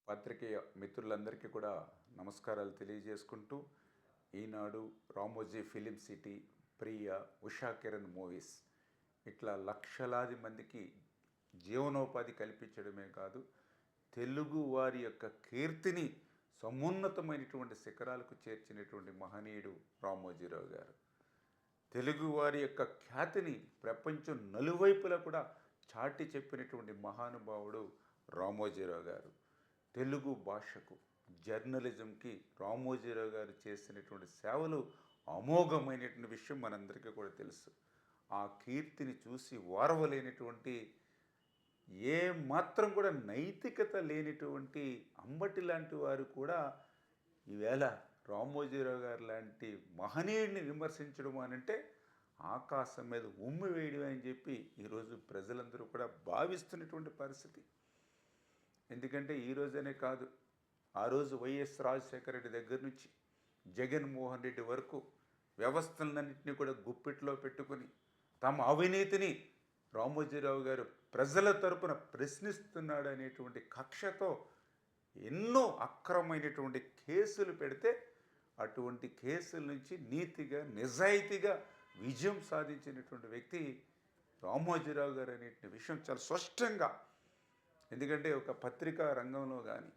పాత్రికేయ మిత్రులందరికీ కూడా నమస్కారాలు తెలియజేసుకుంటూ ఈనాడు, రామోజీ ఫిలిం సిటీ, ప్రియ, ఉషా కిరణ్ మూవీస్ ఇట్లా లక్షలాది మందికి జీవనోపాధి కల్పించడమే కాదు, తెలుగు వారి యొక్క కీర్తిని సమున్నతమైనటువంటి శిఖరాలకు చేర్చినటువంటి మహనీయుడు రామోజీరావు గారు. తెలుగు వారి యొక్క ఖ్యాతిని ప్రపంచం నలువైపులా కూడా చాటి చెప్పినటువంటి మహానుభావుడు రామోజీరావు గారు. తెలుగు భాషకు, జర్నలిజంకి రామోజీరావు గారు చేసినటువంటి సేవలు అమోఘమైనటువంటి విషయం మనందరికీ కూడా తెలుసు. ఆ కీర్తిని చూసి ఓర్వలేనటువంటి, ఏ మాత్రం కూడా నైతికత లేనటువంటి అంబటి లాంటి వారు కూడా ఈవేళ రామోజీరావు గారు లాంటి మహనీయుడిని విమర్శించడం అనంటే ఆకాశం మీద ఉమ్మి వేయడం అని చెప్పి ఈరోజు ప్రజలందరూ కూడా భావిస్తున్నటువంటి పరిస్థితి. ఎందుకంటే ఈరోజనే కాదు, ఆ రోజు వైఎస్ రాజశేఖర రెడ్డి దగ్గర నుంచి జగన్మోహన్ రెడ్డి వరకు వ్యవస్థలన్నింటినీ కూడా గుప్పిట్లో పెట్టుకుని తమ అవినీతిని రామోజీరావు గారు ప్రజల తరపున ప్రశ్నిస్తున్నాడు అనేటువంటి కక్షతో ఎన్నో అక్రమమైనటువంటి కేసులు పెడితే అటువంటి కేసుల నుంచి నీతిగా, నిజాయితీగా విజయం సాధించినటువంటి వ్యక్తి రామోజీరావు గారు అనే విషయం చాలా స్పష్టంగా. ఎందుకంటే ఒక పత్రికా రంగంలో కానీ,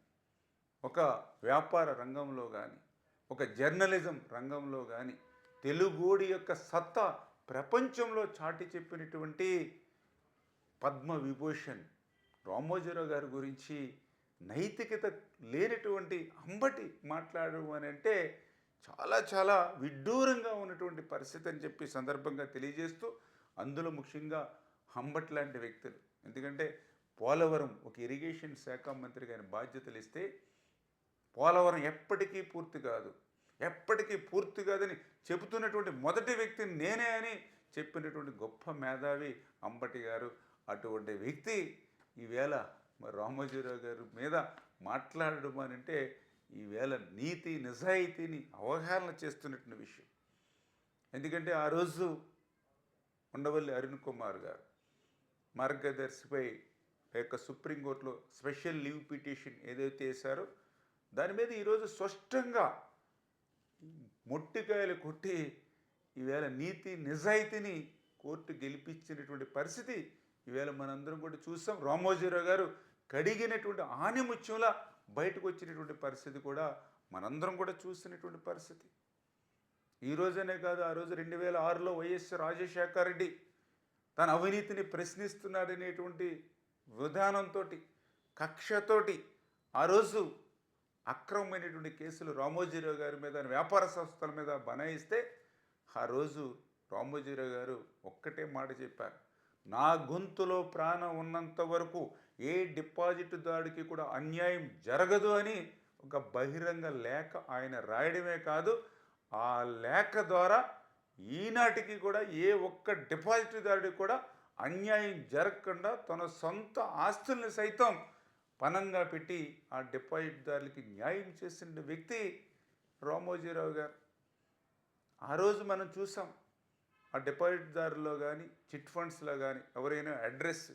ఒక వ్యాపార రంగంలో కానీ, ఒక జర్నలిజం రంగంలో కానీ తెలుగోడి యొక్క సత్తా ప్రపంచంలో చాటి చెప్పినటువంటి పద్మవిభూషణ్ రామోజీరావు గారి గురించి నైతికత లేనటువంటి అంబటి మాట్లాడడం అని అంటే చాలా చాలా విడ్డూరంగా ఉన్నటువంటి పరిస్థితి అని చెప్పి సందర్భంగా తెలియజేస్తూ, అందులో ముఖ్యంగా అంబటి లాంటి వ్యక్తులు. ఎందుకంటే పోలవరం ఒక ఇరిగేషన్ శాఖ మంత్రిగా ఆయన బాధ్యతలు ఇస్తే పోలవరం ఎప్పటికీ పూర్తి కాదు, ఎప్పటికీ పూర్తి కాదని చెబుతున్నటువంటి మొదటి వ్యక్తిని నేనే అని చెప్పినటువంటి గొప్ప మేధావి అంబటి గారు. అటువంటి వ్యక్తి ఈవేళ మరి రామోజీరావు గారి మీద మాట్లాడడం అని అంటే ఈవేళ నీతి నిజాయితీని అవహేళన చేస్తున్నటువంటి విషయం. ఎందుకంటే ఆ రోజు ఉండవల్లి అరుణ్ కుమార్ గారు మార్గదర్శిపై యొక్క సుప్రీంకోర్టులో స్పెషల్ లీవ్ పిటిషన్ ఏదైతే వేశారో దాని మీద ఈరోజు స్పష్టంగా మొట్టికాయలు కొట్టి ఈవేళ నీతి నిజాయితీని కోర్టు గెలిపించినటువంటి పరిస్థితి ఈవేళ మనందరం కూడా చూసాం. రామోజీరావు గారు కడిగినటువంటి ఆనిముత్యంలా బయటకు వచ్చినటువంటి పరిస్థితి కూడా మనందరం కూడా చూసినటువంటి పరిస్థితి. ఈ రోజనే కాదు, ఆ రోజు 2006లో వైఎస్ రాజశేఖర రెడ్డి తన అవినీతిని ప్రశ్నిస్తున్నాడనేటువంటి విధానంతో, కక్షతోటి ఆ రోజు అక్రమమైనటువంటి కేసులు రామోజీరావు గారి మీద, వ్యాపార సంస్థల మీద బనాయిస్తే ఆ రోజు రామోజీరావు గారు ఒక్కటే మాట చెప్పారు: నా గొంతులో ప్రాణం ఉన్నంత వరకు ఏ డిపాజిట్దారుడికి కూడా అన్యాయం జరగదు అని ఒక బహిరంగ లేఖ ఆయన రాయడమే కాదు, ఆ లేఖ ద్వారా ఈనాటికి కూడా ఏ ఒక్క డిపాజిట్దారుడికి కూడా అన్యాయం జరగకుండా తన సొంత ఆస్తుల్ని సైతం పణంగా పెట్టి ఆ డిపాజిట్దారులకి న్యాయం చేసిన వ్యక్తి రామోజీరావు గారు. ఆ రోజు మనం చూసాం, ఆ డిపాజిట్దారులో కానీ, చిట్ ఫండ్స్లో కానీ ఎవరైనా అడ్రస్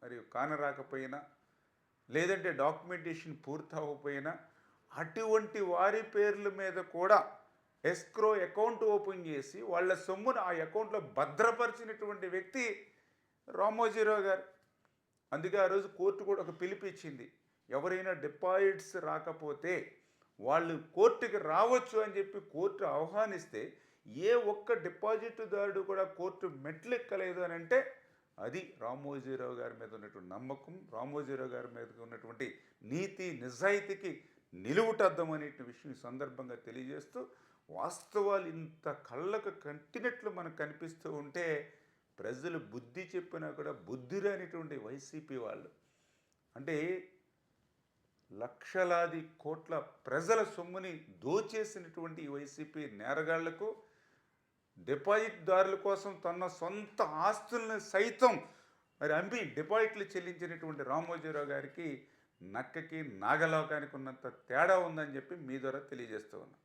మరియు కానరాకపోయినా, లేదంటే డాక్యుమెంటేషన్ పూర్తి అవ్వకపోయినా అటువంటి వారి పేర్ల మీద కూడా ఎస్క్రో అకౌంట్ ఓపెన్ చేసి వాళ్ళ సొమ్మును ఆ అకౌంట్లో భద్రపరిచినటువంటి వ్యక్తి రామోజీరావు గారు. అందుకే ఆ రోజు కోర్టు కూడా ఒక పిలుపు ఇచ్చింది: ఎవరైనా డిపాజిట్స్ రాకపోతే వాళ్ళు కోర్టుకి రావచ్చు అని చెప్పి కోర్టు ఆహ్వానిస్తే ఏ ఒక్క డిపాజిట్దారుడు కూడా కోర్టు మెట్లెక్కలేదు అని అంటే అది రామోజీరావు గారి మీద ఉన్నటువంటి నమ్మకం, రామోజీరావు గారి మీద ఉన్నటువంటి నీతి నిజాయితీకి నిలువుటద్దం అనే విషయం ఈ సందర్భంగా తెలియజేస్తూ, వాస్తవాలు ఇంత కళ్ళకు కంటినట్లు మనకు కనిపిస్తూ ఉంటే ప్రజలు బుద్ధి చెప్పినా కూడా బుద్ధి రానిటువంటి వైసీపీ వాళ్ళు, అంటే లక్షలాది కోట్ల ప్రజల సొమ్ముని దోచేసినటువంటి ఈ వైసీపీ నేరగాళ్లకు, డిపాజిట్దారుల కోసం తన సొంత ఆస్తుల్ని సైతం మరి అమ్మి డిపాజిట్లు చెల్లించినటువంటి రామోజీరావు గారికి నక్కకి నాగలోకానికి ఉన్నంత తేడా ఉందని చెప్పి మీ ద్వారా తెలియజేస్తూ ఉన్నాను.